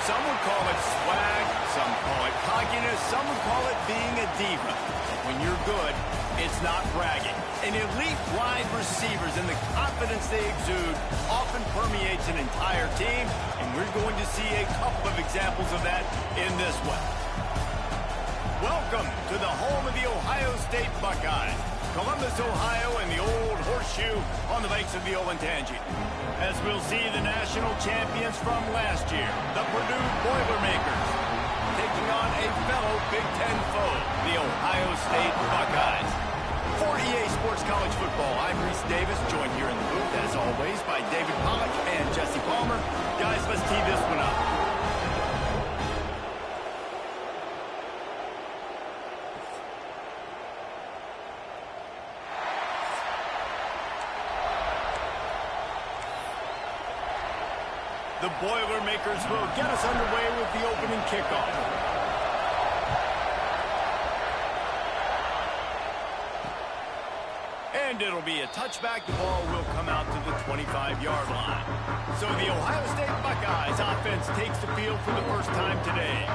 Some would call it swag, some call it cockiness, some would call it being a diva. When you're good, it's not bragging. An elite wide receivers and the confidence they exude often permeates an entire team, and we're going to see a couple of examples of that in this one. Welcome to the home of the Ohio State Buckeyes, Columbus, Ohio, and the old horseshoe on the banks of the Olentangy. As we'll see the national champions from last year, the Purdue Boilermakers, taking on a fellow Big Ten foe, the Ohio State Buckeyes. For EA Sports College Football, I'm Reese Davis, joined here in the booth, as always, by David Pollack and Jesse Palmer. Guys, let's tee this one up. The Boilermakers will get us underway with the opening kickoff. And it'll be a touchback. The ball will come out to the 25-yard line. So the Ohio State Buckeyes offense takes the field for the first time today.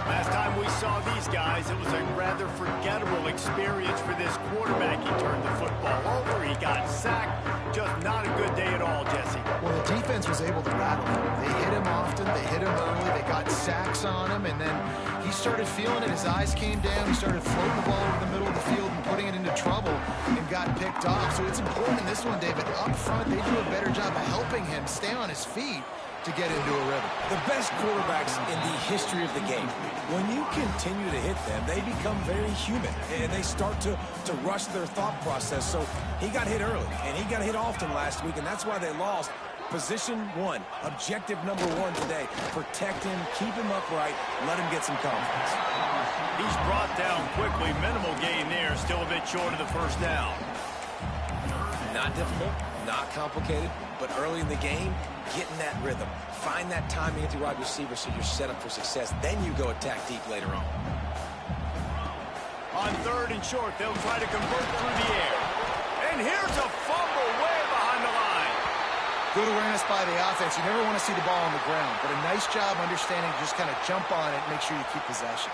Last time we saw these guys, it was a rather forgettable experience for this quarterback. He turned the football over. He got sacked. Just not a good day at all, Jesse. Well, the defense was able to rattle him. They hit him often. They hit him early. They got sacks on him. And then he started feeling it. His eyes came down. He started floating the ball over the middle of the field and putting it into trouble and got picked off. So it's important in this one, David. Up front, they do a better job of helping him stay on his feet to get into a rhythm. The best quarterbacks in the history of the game, when you continue to hit them, they become very human, and they start to rush their thought process. So he got hit early, and he got hit often last week, and that's why they lost. Position one, objective number one today. Protect him, keep him upright, let him get some confidence. He's brought down quickly. Minimal gain there, still a bit short of the first down. Not difficult, not complicated, but early in the game, get in that rhythm. Find that timing at the wide receiver so you're set up for success. Then you go attack deep later on. On third and short, they'll try to convert through the air. And here's a fumble way behind the line. Good awareness by the offense. You never want to see the ball on the ground, but a nice job understanding to just kind of jump on it and make sure you keep possession.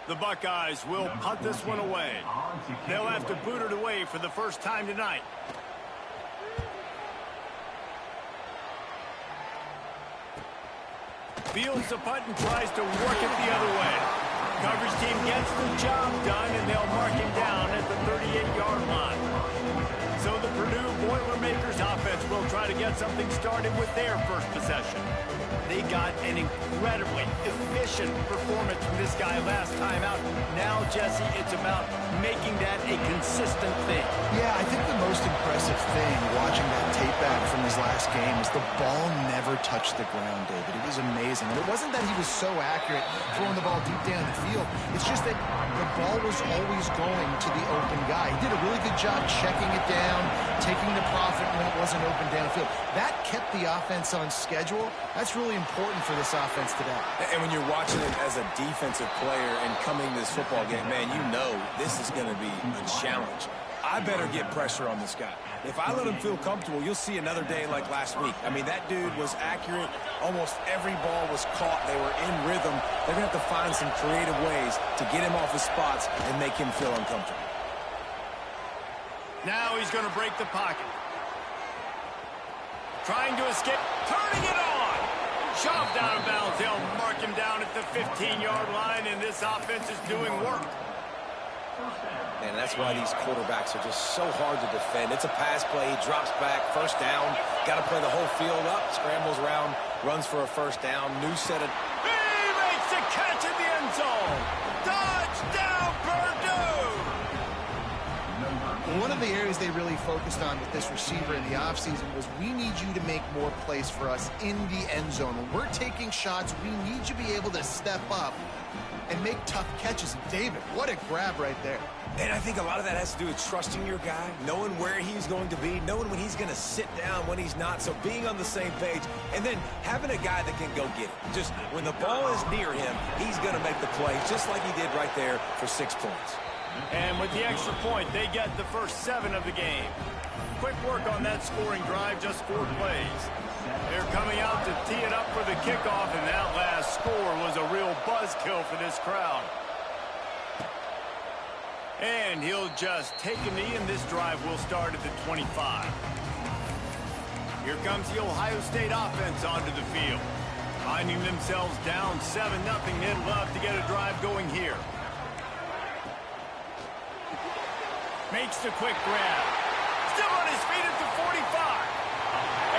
The Buckeyes will punt this one away. They'll have to boot it away for the first time tonight. Fields the punt and tries to work it the other way. Coverage team gets the job done, and they'll mark him down at the 38-yard line. So the Purdue Boilermakers offense will try to get something started with their first possession. They got an incredibly efficient performance from this guy last time out. Now, Jesse, it's about making that a consistent thing. Yeah, I think the most impressive thing watching that tape back from his last game is the ball never touched the ground, David. It was amazing. And it wasn't that he was so accurate throwing the ball deep down the field. It's just that the ball was always going to the open guy. He did a really good job checking it down, taking the profit when it wasn't open downfield. That kept the offense on schedule. That's really important for this offense today. And when you're watching it as a defensive player and coming to this football game, man, you know this is going to be a challenge. I better get pressure on this guy. If I let him feel comfortable, you'll see another day like last week. I mean, that dude was accurate. Almost every ball was caught. They were in rhythm. They're going to have to find some creative ways to get him off his spots and make him feel uncomfortable. Now he's going to break the pocket. Trying to escape. Turning it on. Shoved out of bounds. They'll mark him down at the 15-yard line, and this offense is doing work. And that's why these quarterbacks are just so hard to defend. It's a pass play. He drops back. First down. Got to play the whole field up. Scrambles around. Runs for a first down. New set of... He makes the catch in the end zone. Touchdown, Purdue! One of the areas they really focused on with this receiver in the offseason was we need you to make more plays for us in the end zone. When we're taking shots, we need you to be able to step up and make tough catches. And David, what a grab right there. And I think a lot of that has to do with trusting your guy, knowing where he's going to be, knowing when he's going to sit down, when he's not, so being on the same page, and then having a guy that can go get it. Just when the ball is near him, he's going to make the play, just like he did right there for 6 points. And with the extra point, they get the first 7 of the game. Quick work on that scoring drive, just 4 plays. They're coming out to tee it up for the kickoff, and that last score was a real buzzkill for this crowd. And he'll just take a knee, and this drive will start at the 25. Here comes the Ohio State offense onto the field. Finding themselves down 7-0, they'd love to get a drive going here. Makes the quick grab. Still on his feet at the 45.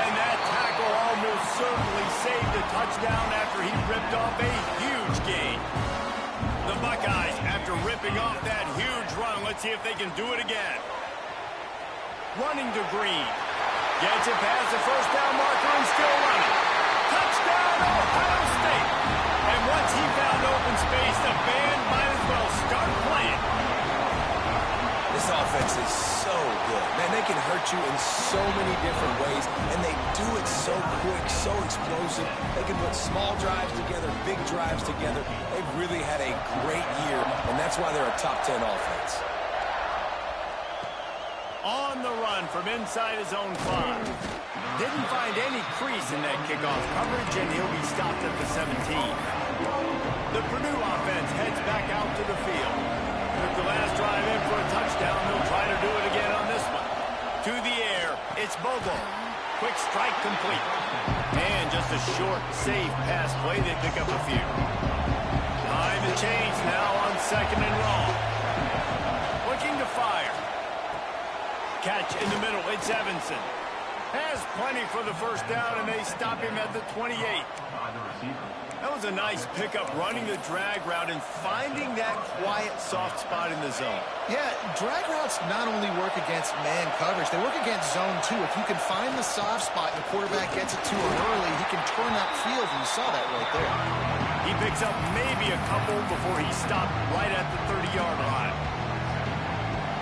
And that tackle almost certainly saved a touchdown after he ripped off a huge gain. The Buckeyes, after ripping off that huge run, let's see if they can do it again. Running to Green. Gets it past the first down marker and still running. Touchdown, Ohio State. And once he found open space, the band might as well start playing. This offense is so good. Man, they can hurt you in so many different ways, and they do it so quick, so explosive. They can put small drives together, big drives together. They've really had a great year, and that's why they're a top 10 offense. On the run from inside his own 5. Didn't find any crease in that kickoff coverage, and he'll be stopped at the 17. The Purdue offense heads back out to the field. Took the last drive in for a touchdown. They'll try to do it again on this one. To the air, it's Bobo. Quick strike complete. And just a short, safe pass play. They pick up a few. Time to change now on 2nd and long. Looking to fire. Catch in the middle, it's Evanson. Has plenty for the first down, and they stop him at the 28. That was a nice pickup, running the drag route and finding that quiet, soft spot in the zone. Yeah, drag routes not only work against man coverage, they work against zone too. If you can find the soft spot and the quarterback gets it to him early, he can turn that field, and you saw that right there. He picks up maybe a couple before he stopped right at the 30-yard line.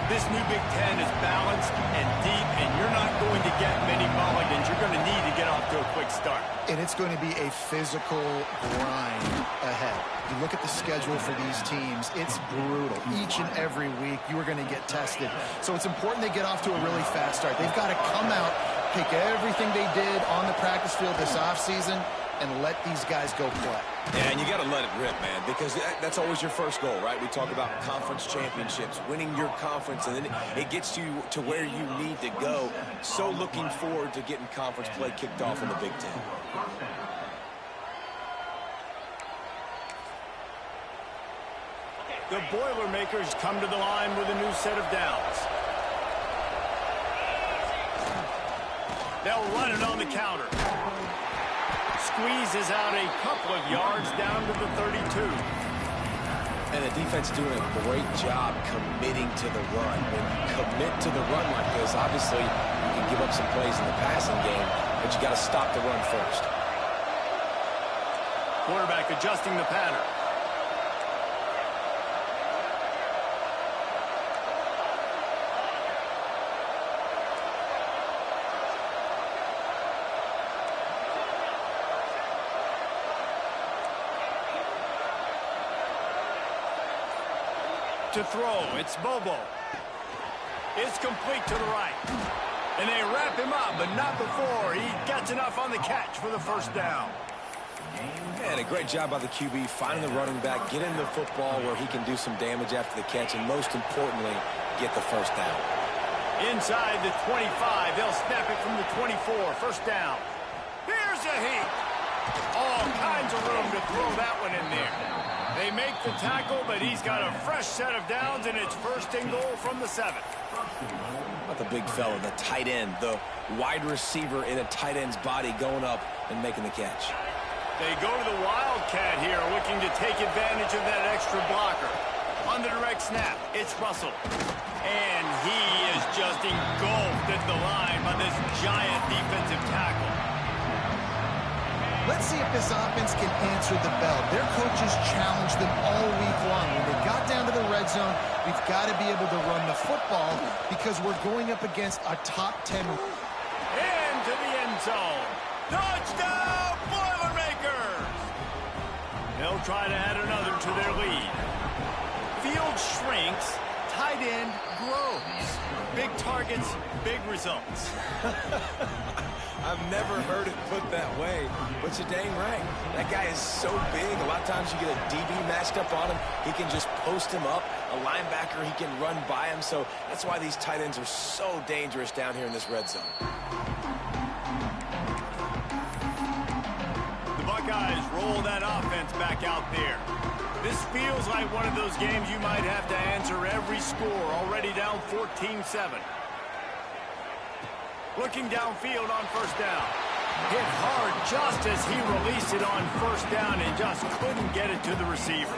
This new Big Ten is balanced and deep, and you're not going to get many mulligans. You're going to need to get off to a quick start. And it's going to be a physical grind ahead. You look at the schedule for these teams, it's brutal. Each and every week, you are going to get tested. So it's important they get off to a really fast start. They've got to come out, take everything they did on the practice field this offseason, and let these guys go play. Yeah, and you got to let it rip, man, because that's always your first goal, right? We talk about conference championships, winning your conference, and then it gets you to where you need to go. So looking forward to getting conference play kicked off in the Big Ten. The Boilermakers come to the line with a new set of downs. They'll run it on the counter. Squeezes out a couple of yards down to the 32. And the defense doing a great job committing to the run. When you commit to the run like this, obviously you can give up some plays in the passing game, but you got to stop the run first. Quarterback adjusting the pattern. To throw, it's Bobo. It's complete to the right. And they wrap him up, but not before he gets enough on the catch for the first down. And a great job by the QB, finding the running back, getting the football where he can do some damage after the catch, and most importantly, get the first down. Inside the 25, they'll snap it from the 24, first down. Here's a heat. All kinds of room to throw that one in there. They make the tackle, but he's got a fresh set of downs, and it's 1st and goal from the 7. About the big fella, the tight end, the wide receiver in a tight end's body going up and making the catch. They go to the Wildcat here, looking to take advantage of that extra blocker. On the direct snap, it's Russell. And he is just engulfed at the line by this giant defensive tackle. Let's see if this offense can answer the bell. Their coaches challenged them all week long. When they got down to the red zone, we've got to be able to run the football because we're going up against a top 10. Into the end zone. Touchdown, Boilermakers! They'll try to add another to their lead. Field shrinks, tight end grows. Big targets, big results. I've never heard it put that way, but you're dang right. That guy is so big. A lot of times you get a DB matched up on him. He can just post him up. A linebacker, he can run by him. So that's why these tight ends are so dangerous down here in this red zone. The Buckeyes roll that offense back out there. This feels like one of those games you might have to answer every score, already down 14-7. Looking downfield on first down. Hit hard just as he released it on first down and just couldn't get it to the receiver.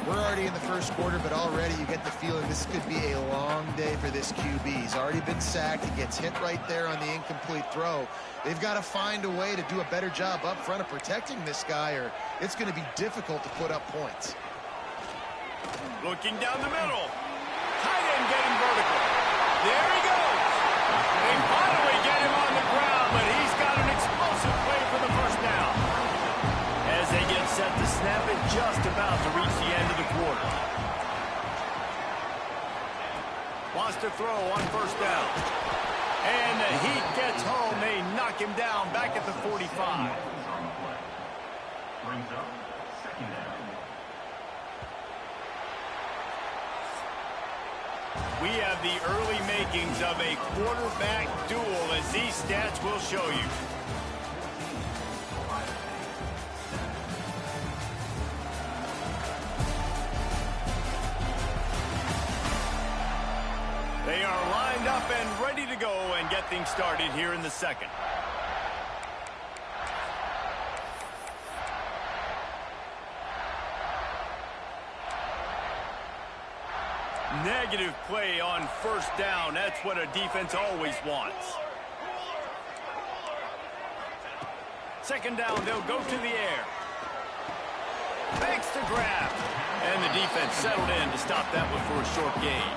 We're already in the first quarter, but already you get the feeling this could be a long day for this QB. He's already been sacked. He gets hit right there on the incomplete throw. They've got to find a way to do a better job up front of protecting this guy, or it's going to be difficult to put up points. Looking down the middle. Tight end getting vertical. There he goes. They finally get him on the ground, but he's got an explosive play for the first down. As they get set to snap it, just about to reach the end of the quarter. Wants to throw on first down. And the heat gets home. They knock him down back at the 45. Brings up second down. We have the early makings of a quarterback duel, as these stats will show you. They are lined up and ready to go and get things started here in the second. Negative play on first down. That's what a defense always wants. Second down, they'll go to the air. Makes the grab. And the defense settled in to stop that one for a short gain.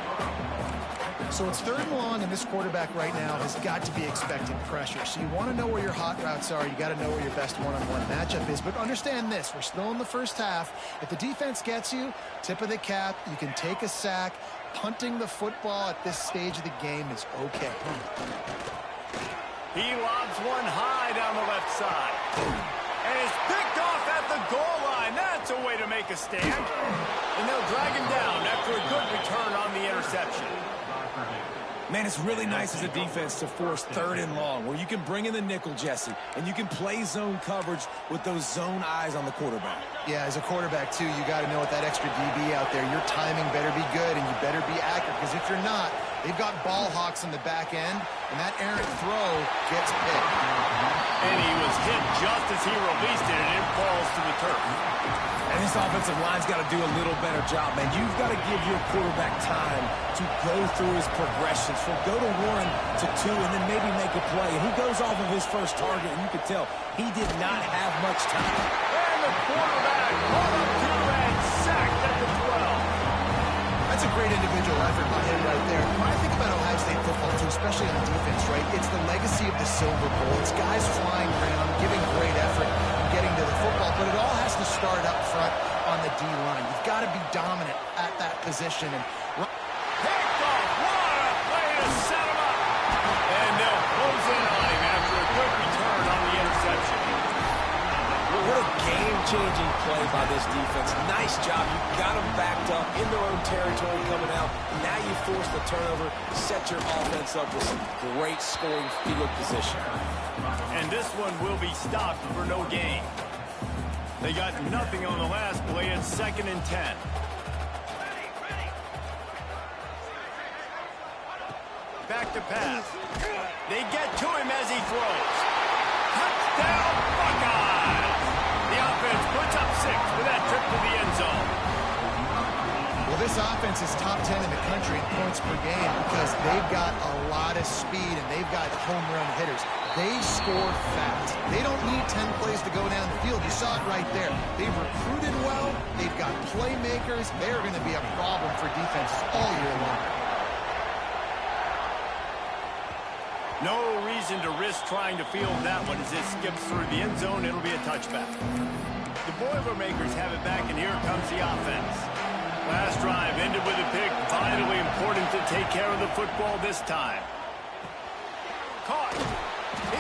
So it's 3rd and long, and this quarterback right now has got to be expecting pressure. So you want to know where your hot routes are. You got to know where your best one-on-one matchup is. But understand this, we're still in the first half. If the defense gets you, tip of the cap, you can take a sack. Punting the football at this stage of the game is okay. He lobs one high down the left side. And it's picked off at the goal line. That's a way to make a stand. And they'll drag him down after a good return on the interception. Man, it's really nice as a defense to force 3rd and long, where you can bring in the nickel, Jesse, and you can play zone coverage with those zone eyes on the quarterback. Yeah, as a quarterback, too, you got to know with that extra DB out there, your timing better be good and you better be accurate, because if you're not, they've got ball hawks in the back end, and that errant throw gets picked. And he was hit just as he released it, and it falls to the turf. And this offensive line's got to do a little better job, man. You've got to give your quarterback time to go through his progressions. From go to 1 to 2 and then maybe make a play. And he goes off of his first target, and you can tell he did not have much time. And the quarterback brought up 2 and sacked at the 12. That's a great individual effort by him right there. When I think about Ohio State football, too, especially on defense, right, it's the legacy of the Silver Bowl. It's guys flying around, giving great effort, and getting to the football, but it all has to start up front on the D-line. You've got to be dominant at that position. And picked off. What a play to set him up. And they'll close in on him after a good return on the interception. Well, what a game-changing play by this defense. Nice job. You got them backed up in their own territory coming out. Now you force the turnover, set your offense up with some great scoring field position. And this one will be stopped for no gain. They got nothing on the last play. It's 2nd and 10. Back to pass. They get to him as he throws. Touchdown, Buckeyes! The offense puts up 6 with that trip to the end zone. well, this offense is top 10 in the country in points per game because they've got a lot of speed and they've got home run hitters. They score fast. They don't need 10 plays to go down the field. You saw it right there. They've recruited well. They've got playmakers. They're going to be a problem for defenses all year long. No reason to risk trying to field that one as it skips through the end zone. It'll be a touchback. The Boilermakers have it back, and here comes the offense. Last drive ended with a pick. Vitally important to take care of the football this time. Caught.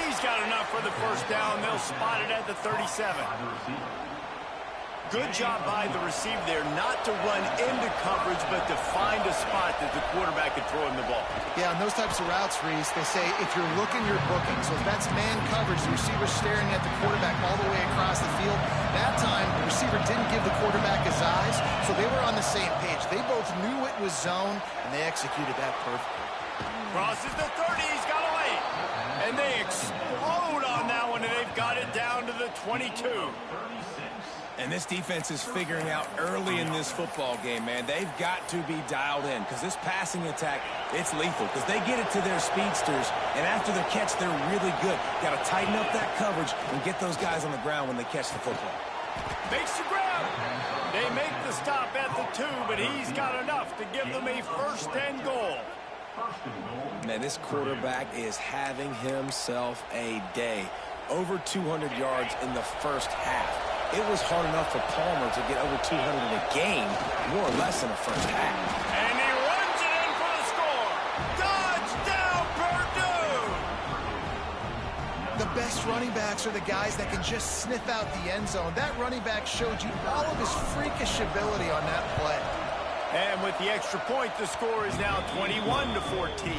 He's got enough for the first down. They'll spot it at the 37. Good job by the receiver there not to run into coverage, but to find a spot that the quarterback could throw him the ball. Yeah, on those types of routes, Reese, they say if you're looking, you're booking. So if that's man coverage, the receiver's staring at the quarterback all the way across the field. That time, the receiver didn't give the quarterback his eyes, so they were on the same page. They both knew it was zone, and they executed that perfectly. Crosses the 30. He's got away. And they explode on that one, and they've got it down to the 22. And this defense is figuring out early in this football game, man. They've got to be dialed in because this passing attack, it's lethal because they get it to their speedsters, and after the catch, they're really good. Got to tighten up that coverage and get those guys on the ground when they catch the football. Makes the grab. They make the stop at the 2, but he's got enough to give them a first and goal. Man, this quarterback is having himself a day. Over 200 yards in the first half. It was hard enough for Palmer to get over 200 in a game, more or less in the first half. And he runs it in for the score. Touchdown, Purdue! The best running backs are the guys that can just sniff out the end zone. That running back showed you all of his freakish ability on that play. And with the extra point, the score is now 21-14.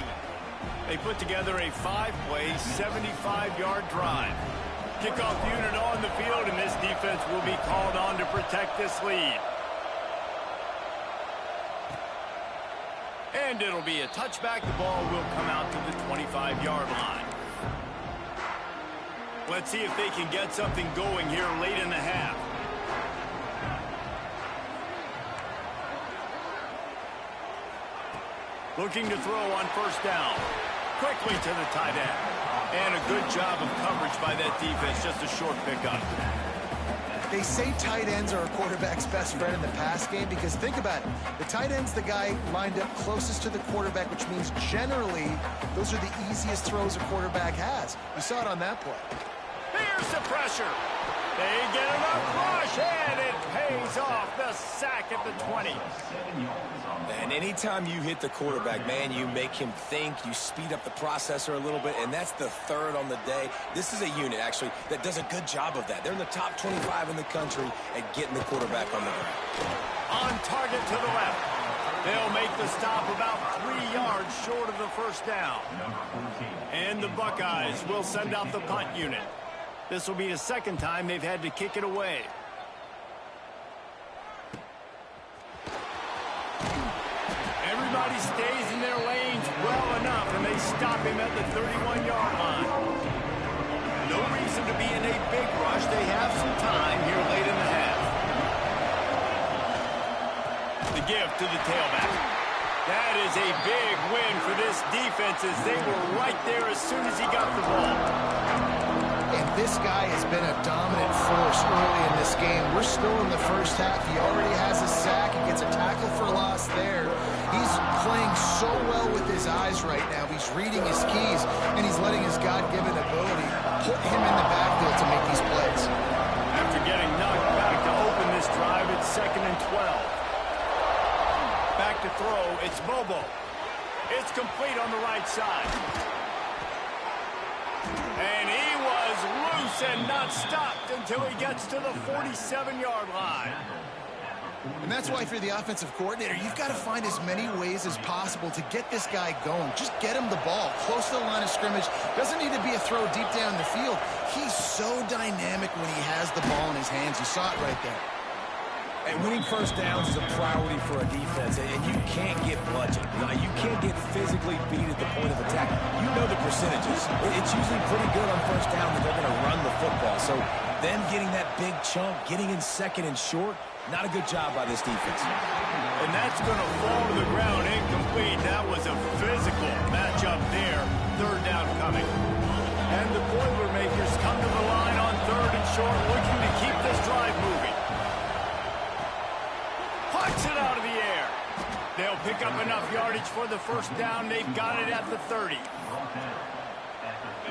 They put together a 5-play, 75-yard drive. Kickoff unit on the field, and this defense will be called on to protect this lead. And it'll be a touchback. The ball will come out to the 25-yard line. Let's see if they can get something going here late in the half. Looking to throw on first down. Quickly to the tight end. And a good job of coverage by that defense. Just a short pickup. They say tight ends are a quarterback's best friend in the pass game because think about it. The tight end's the guy lined up closest to the quarterback, which means generally those are the easiest throws a quarterback has. You saw it on that play. Here's the pressure. They get enough rush, and it pays off. The sack at the 20. And anytime you hit the quarterback, man, you make him think, you speed up the processor a little bit, and that's the third on the day. This is a unit, actually, that does a good job of that. They're in the top 25 in the country at getting the quarterback on the ground. On target to the left. They'll make the stop about 3 yards short of the first down. And the Buckeyes will send out the punt unit. This will be the second time they've had to kick it away. Everybody stays in their lanes well enough, and they stop him at the 31-yard line. No reason to be in a big rush. They have some time here late in the half. The give to the tailback. That is a big win for this defense as they were right there as soon as he got the ball. And this guy has been a dominant force early in this game. We're still in the first half. He already has a sack. He gets a tackle for loss there. He's playing so well with his eyes right now. He's reading his keys, and he's letting his God-given ability put him in the backfield to make these plays. After getting knocked back to open this drive, it's 2nd and 12. Back to throw, it's Bobo. It's complete on the right side. And he was loose and not stopped until he gets to the 47-yard line. And that's why, if you're the offensive coordinator, you've got to find as many ways as possible to get this guy going. Just get him the ball close to the line of scrimmage. Doesn't need to be a throw deep down the field. He's so dynamic when he has the ball in his hands. You saw it right there. And winning first downs is a priority for a defense, and you can't get bludgeoned. You can't get physically beat at the point of attack. You know the percentages. It's usually pretty good on first down that they're going to run the football. So them getting that big chunk, getting in 2nd and short, not a good job by this defense. And that's going to fall to the ground incomplete. That was a physical matchup there. 3rd down coming. And the Boilermakers come to the line on 3rd and short, looking to keep this drive moving. Punts it out of the air. They'll pick up enough yardage for the first down. They've got it at the 30.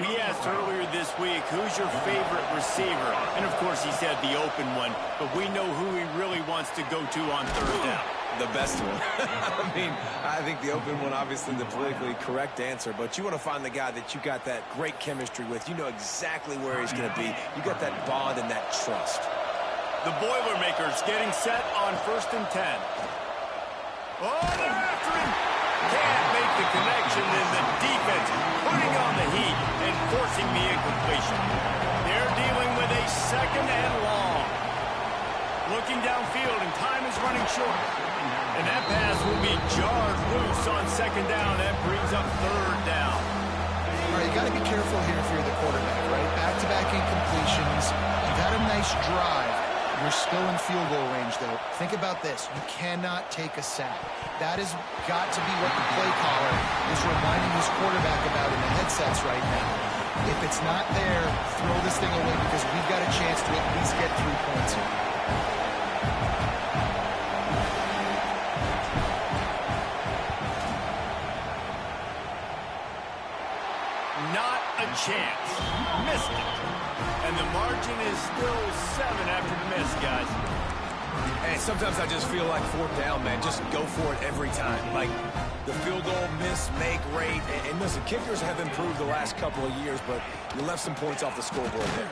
We asked earlier this week, who's your favorite receiver? And, of course, he said the open one, but we know who he really wants to go to on 3rd down. The best one. I mean, I think the open one, obviously the politically correct answer, but you want to find the guy that you got that great chemistry with. You know exactly where he's going to be. You got that bond and that trust. The Boilermakers getting set on 1st and 10. Oh, they're after him. Can't make the connection, and the defense putting on the heat and forcing the incompletion. They're dealing with a 2nd and long. Looking downfield, and time is running short. And that pass will be jarred loose on 2nd down. That brings up 3rd down. All right, you got to be careful here if you're the quarterback, right? Back-to-back incompletions. You've had a nice drive. You're still in field goal range, though. Think about this. You cannot take a sack. That has got to be what the play caller is reminding his quarterback about in the headsets right now. If it's not there, throw this thing away because we've got a chance to at least get 3 points here. Not a chance. Missed it. And the margin is still 7 after the miss, guys. Hey, sometimes I just feel like 4th down, man. Just go for it every time. Like the field goal, miss, make, rate. And listen, kickers have improved the last couple of years, but you left some points off the scoreboard there.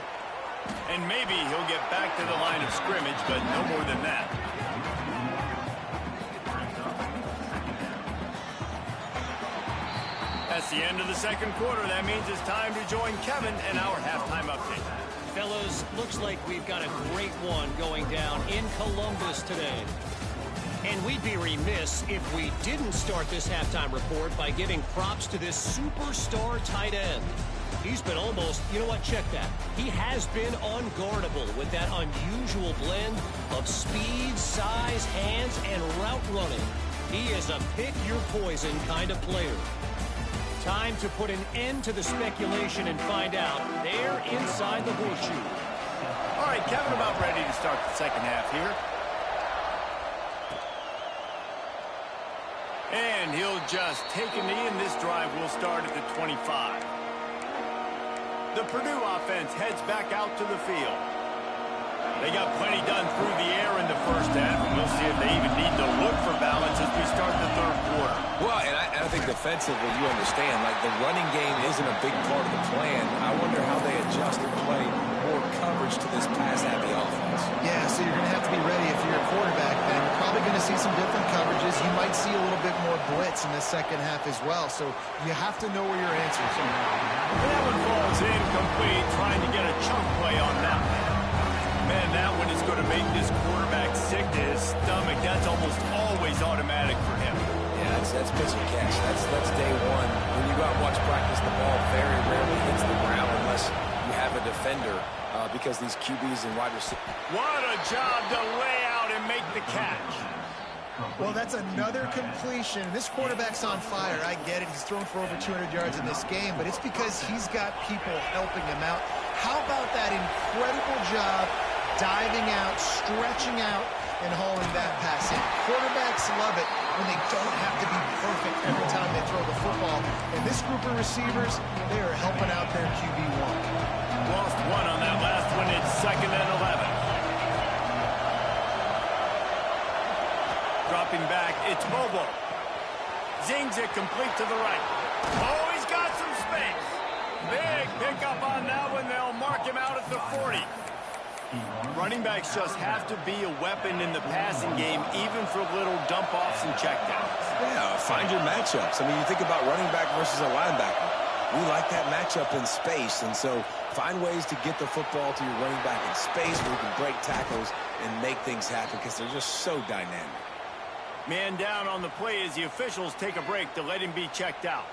And maybe he'll get back to the line of scrimmage, but no more than that. That's the end of the 2nd quarter. That means it's time to join Kevin and our halftime update. Fellas, looks like we've got a great one going down in Columbus today. And we'd be remiss if we didn't start this halftime report by giving props to this superstar tight end. He's been almost, you know what, check that. He has been unguardable with that unusual blend of speed, size, hands, and route running. He is a pick-your-poison kind of player. Time to put an end to the speculation and find out. They're inside the horseshoe. All right, Kevin, about ready to start the 2nd half here. And he'll just take a knee, and this drive will start at the 25. The Purdue offense heads back out to the field. They got plenty done through the air in the 1st half, and we'll see if they even need to look for balance as we start the 3rd quarter. Well, and I think defensively, you understand, like the running game isn't a big part of the plan. I wonder how they adjust and play more coverage to this pass-happy offense. Yeah, so you're going to have to be ready if you're a quarterback, then. You're probably going to see some different coverages. You might see a little bit more blitz in the 2nd half as well, so you have to know where your answers are. That one falls incomplete, trying to get a chunk play on that one. Man, that one is going to make this quarterback sick to his stomach. That's almost always automatic for him. Yeah, that's pitch and catch. That's day one. When you go out and watch practice, the ball very rarely hits the ground unless you have a defender because these QBs and wide receivers. What a job to lay out and make the catch. Well, that's another completion. This quarterback's on fire. I get it. He's thrown for over 200 yards in this game, but it's because he's got people helping him out. How about that incredible job diving out, stretching out, and hauling that pass in? Quarterbacks love it when they don't have to be perfect every time they throw the football. And this group of receivers, they are helping out their QB1. Lost one on that last one. It's 2nd and 11. Dropping back, it's Bobo. Zings it complete to the right. Oh, he's got some space. Big pickup on that one. They'll mark him out at the 40. Running backs just have to be a weapon in the passing game, even for little dump-offs and checkdowns. Yeah, find your matchups. I mean, you think about running back versus a linebacker. We like that matchup in space, and so find ways to get the football to your running back in space where you can break tackles and make things happen because they're just so dynamic. Man down on the play as the officials take a break to let him be checked out.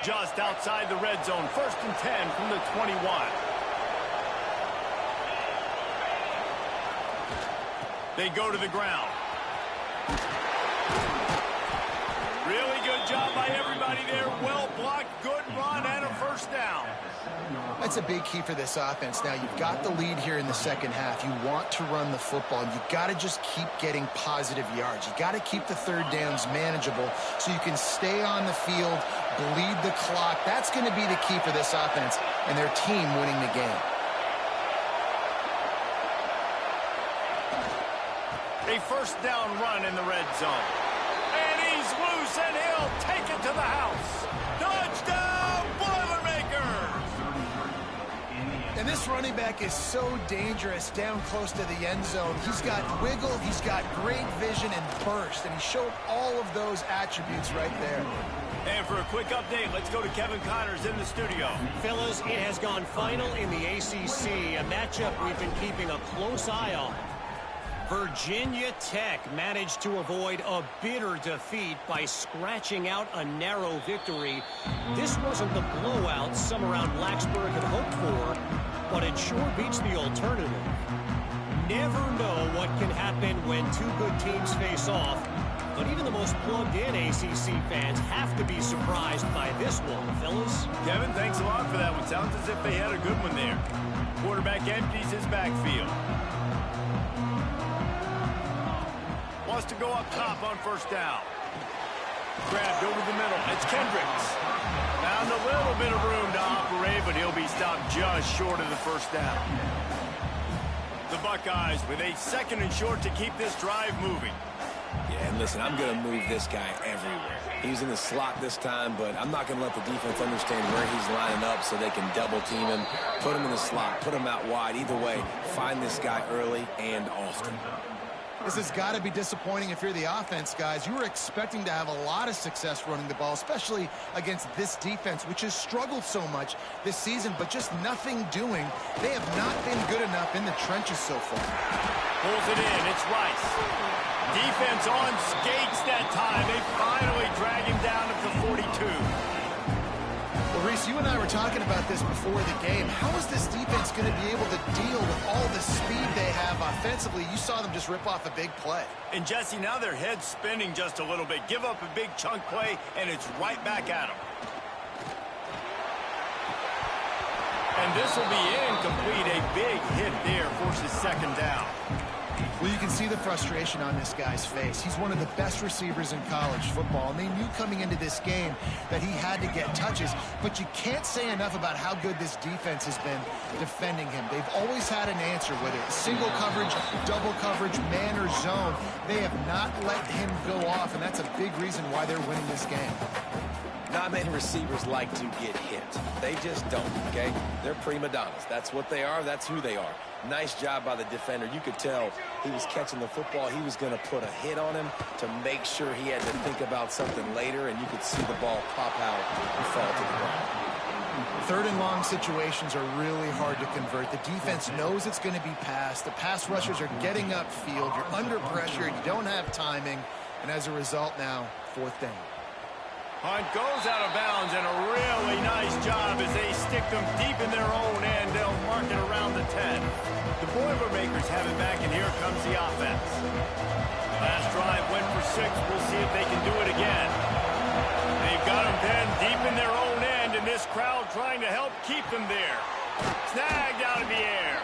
Just outside the red zone, 1st and 10 from the 21. They go to the ground. Really good job by everybody there. Well blocked, good run, and a 1st down. That's a big key for this offense. Now, you've got the lead here in the second half. You want to run the football. You got to just keep getting positive yards. You got to keep the 3rd downs manageable so you can stay on the field, bleed the clock. That's going to be the key for this offense and their team winning the game. A 1st down run in the red zone. And he's loose, and he'll take it to the house. Touchdown, Boilermakers! And this running back is so dangerous down close to the end zone. He's got wiggle, he's got great vision and burst, and he showed all of those attributes right there. And for a quick update, let's go to Kevin Connors in the studio. Fellas, it has gone final in the ACC, a matchup we've been keeping a close eye on. Virginia Tech managed to avoid a bitter defeat by scratching out a narrow victory. This wasn't the blowout some around Blacksburg had hoped for, but it sure beats the alternative. Never know what can happen when 2 good teams face off, but even the most plugged-in ACC fans have to be surprised by this one, fellas. Kevin, thanks a lot for that one. Sounds as if they had a good one there. Quarterback empties his backfield. Wants to go up top on 1st down. Grabbed over the middle. It's Kendricks. Found a little bit of room to operate, but he'll be stopped just short of the 1st down. The Buckeyes with a 2nd and short to keep this drive moving. Yeah, and listen, I'm going to move this guy everywhere. He's in the slot this time, but I'm not going to let the defense understand where he's lining up so they can double team him, put him in the slot, put him out wide. Either way, find this guy early and often. This has got to be disappointing if you're the offense, guys. You were expecting to have a lot of success running the ball, especially against this defense, which has struggled so much this season, but just nothing doing. They have not been good enough in the trenches so far. Pulls it in. It's Rice. Defense on skates that time. They finally drag him down at the 42. Well, Reese, you and I were talking about this before the game. How is this defense going to be able to deal with all the speed they have offensively? You saw them just rip off a big play. And, Jesse, now their head's spinning just a little bit. Give up a big chunk play, and it's right back at them. And this will be incomplete. A big hit there forces 2nd down. Well, you can see the frustration on this guy's face. He's one of the best receivers in college football, and they knew coming into this game that he had to get touches, but you can't say enough about how good this defense has been defending him. They've always had an answer, whether it's single coverage, double coverage, man or zone. They have not let him go off, and that's a big reason why they're winning this game. Not many receivers like to get hit. They just don't, okay? They're prima donnas. That's what they are. That's who they are. Nice job by the defender. You could tell he was catching the football. He was going to put a hit on him to make sure he had to think about something later, and you could see the ball pop out and fall to the ground. 3rd and long situations are really hard to convert. The defense knows it's going to be passed. The pass rushers are getting upfield. You're under pressure. You don't have timing. And as a result now, 4th down. Hunt goes out of bounds, and a really nice job as they stick them deep in their own end. They'll mark it around the 10. The Boilermakers have it back, and here comes the offense. Last drive went for 6. We'll see if they can do it again. They've got them pinned deep in their own end, and this crowd trying to help keep them there. Snagged out of the air.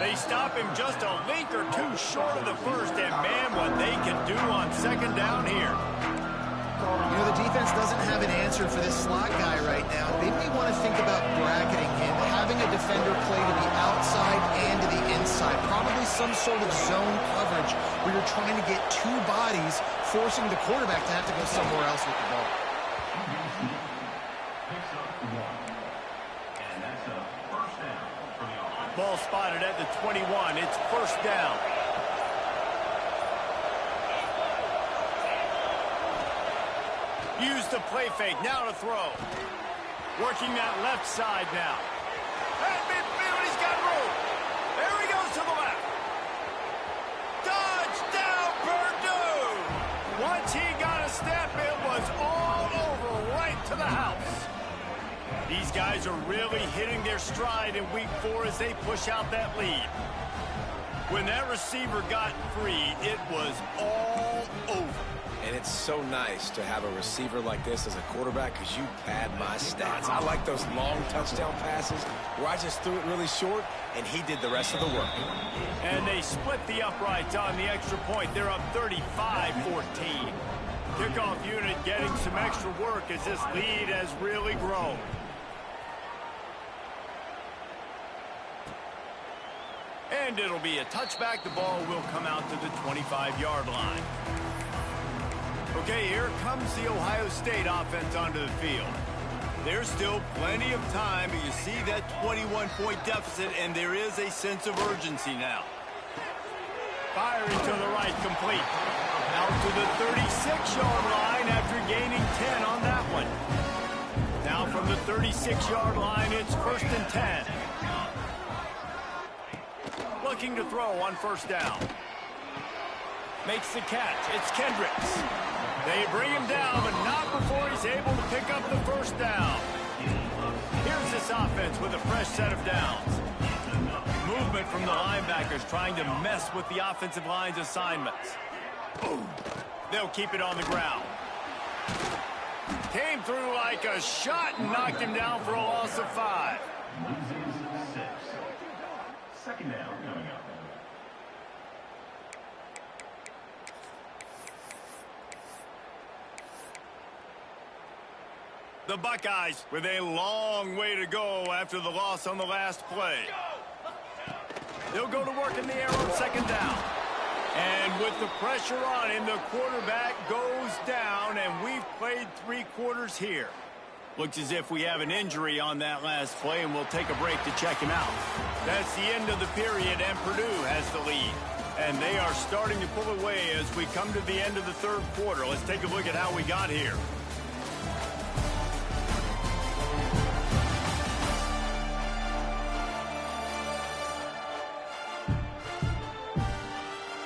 They stop him just a link or 2 short of the 1st, and man, what they can do on 2nd down here. You know, the defense doesn't have an answer for this slot guy right now. They may want to think about bracketing him, having a defender play to the outside and to the inside. Probably some sort of zone coverage where you're trying to get 2 bodies, forcing the quarterback to have to go somewhere else with the ball. Ball spotted at the 21. It's 1st down. Use the play fake. Now to throw. Working that left side now. And midfield, he's got room. There he goes to the left. Touchdown, Purdue! Once he got a step, it was all over right to the house. These guys are really hitting their stride in week 4 as they push out that lead. When that receiver got free, it was all over. And it's so nice to have a receiver like this as a quarterback because you pad my stats. I like those long touchdown passes where I just threw it really short and he did the rest of the work. And they split the uprights on the extra point. They're up 35-14. Kickoff unit getting some extra work as this lead has really grown. And it'll be a touchback. The ball will come out to the 25-yard line. Okay, here comes the Ohio State offense onto the field. There's still plenty of time, but you see that 21-point deficit, and there is a sense of urgency now. Firing to the right, complete. Out to the 36-yard line after gaining 10 on that one. Now from the 36-yard line, it's 1st and 10. Looking to throw on 1st down. Makes the catch. It's Kendricks. They bring him down, but not before he's able to pick up the 1st down. Here's this offense with a fresh set of downs. Movement from the linebackers trying to mess with the offensive line's assignments. Boom. They'll keep it on the ground. Came through like a shot and knocked him down for a loss of 5. Loses 6. 2nd down coming up. The Buckeyes with a long way to go after the loss on the last play. They'll go to work in the air on 2nd down. And with the pressure on him, the quarterback goes down, and we've played 3 quarters here. Looks as if we have an injury on that last play, and we'll take a break to check him out. That's the end of the period, and Purdue has the lead. And they are starting to pull away as we come to the end of the 3rd quarter. Let's take a look at how we got here.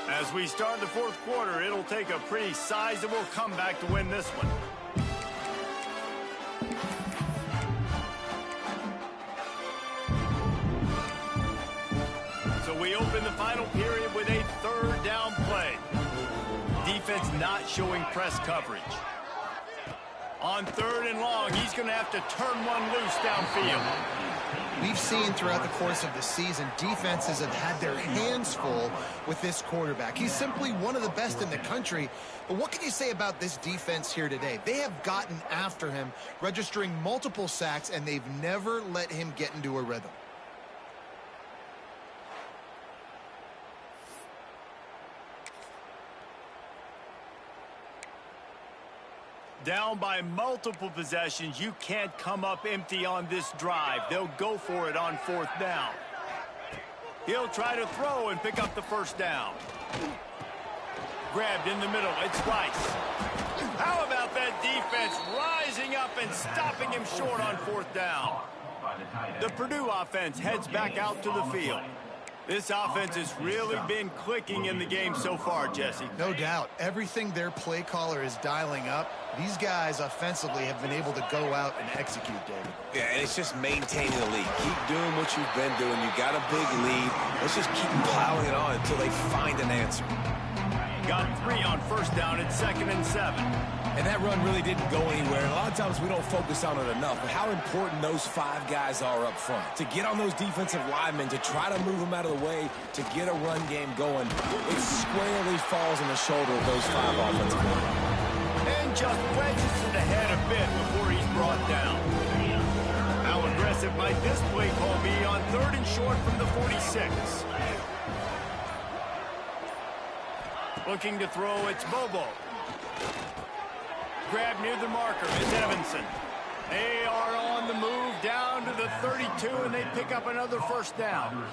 As we start the 4th quarter, it'll take a pretty sizable comeback to win this one. So we open the final period with a 3rd down play. Defense not showing press coverage. On 3rd and long, he's going to have to turn one loose downfield. We've seen throughout the course of the season, defenses have had their hands full with this quarterback. He's simply one of the best in the country. But what can you say about this defense here today? They have gotten after him, registering multiple sacks, and they've never let him get into a rhythm. Down by multiple possessions, you can't come up empty on this drive. They'll go for it on 4th down. He'll try to throw and pick up the 1st down. Grabbed in the middle, it's Rice. How about that defense rising up and stopping him short on 4th down? The Purdue offense heads back out to the field. This offense has really been clicking in the game so far, Jesse. No doubt. Everything their play caller is dialing up, these guys offensively have been able to go out and execute, David. Yeah, and it's just maintaining the lead. Keep doing what you've been doing. You got a big lead. Let's just keep piling it on until they find an answer. Got 3 on 1st down at 2nd and 7. And that run really didn't go anywhere. And a lot of times we don't focus on it enough, but how important those 5 guys are up front. To get on those defensive linemen, to try to move them out of the way, to get a run game going, it squarely falls on the shoulder of those 5 offensive linemen. And just wedges it ahead a bit before he's brought down. How aggressive might this play call be on 3rd and short from the 46? Looking to throw, it's Bobo. Grab near the marker, it's Evanson. They are on the move down to the 32, and they pick up another 1st down.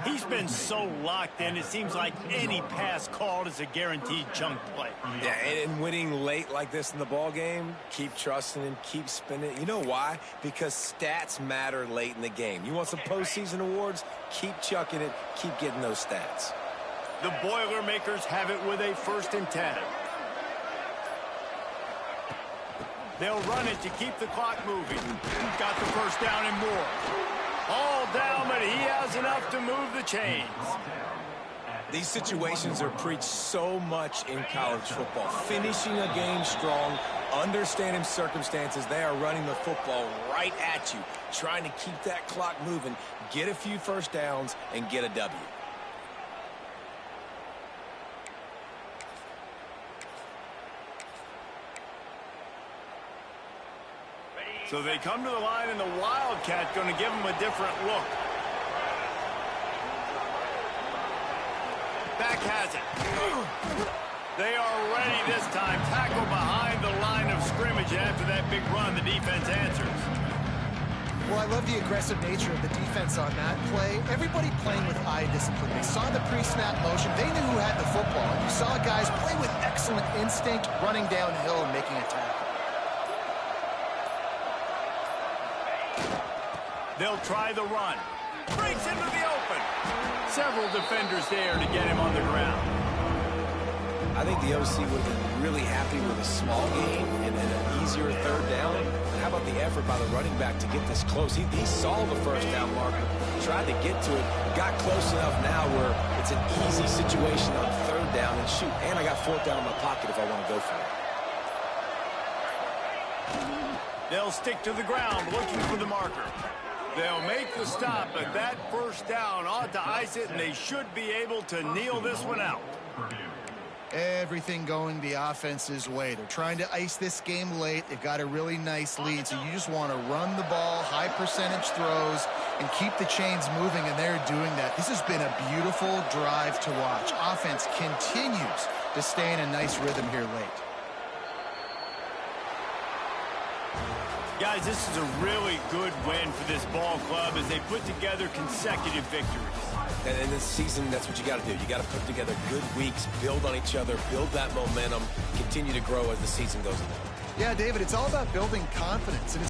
He's been so locked in, it seems like any pass called is a guaranteed chunk play. Yeah, and winning late like this in the ball game, keep trusting and keep spinning. You know why? Because stats matter late in the game. You want some postseason awards? Keep chucking it, keep getting those stats. The Boilermakers have it with a 1st and 10. They'll run it to keep the clock moving. Got the first down and more. All down, but he has enough to move the chains. These situations are preached so much in college football. Finishing a game strong, understanding circumstances. They are running the football right at you, trying to keep that clock moving, get a few first downs, and get a W. So they come to the line, and the Wildcat going to give them a different look. Back has it. They are ready this time. Tackle behind the line of scrimmage. And after that big run, the defense answers. Well, I love the aggressive nature of the defense on that play. Everybody playing with eye discipline. They saw the pre-snap motion. They knew who had the football. And you saw guys play with excellent instinct, running downhill and making a tackle. They'll try the run. Breaks into the open. Several defenders there to get him on the ground. I think the OC would have been really happy with a small gain and an easier third down. But how about the effort by the running back to get this close? He saw the first down marker, tried to get to it, got close enough now where it's an easy situation on third down. And shoot, and I got fourth down in my pocket if I want to go for it. They'll stick to the ground looking for the marker. They'll make the stop, but that first down ought to ice it, and they should be able to kneel this one out. Everything going the offense's way. They're trying to ice this game late. They've got a really nice lead, so you just want to run the ball, high percentage throws, and keep the chains moving, and they're doing that. This has been a beautiful drive to watch. Offense continues to stay in a nice rhythm here late. Guys, this is a really good win for this ball club as they put together consecutive victories. And in this season, that's what you got to do. You got to put together good weeks, build on each other, build that momentum, continue to grow as the season goes along. Yeah, David, it's all about building confidence. And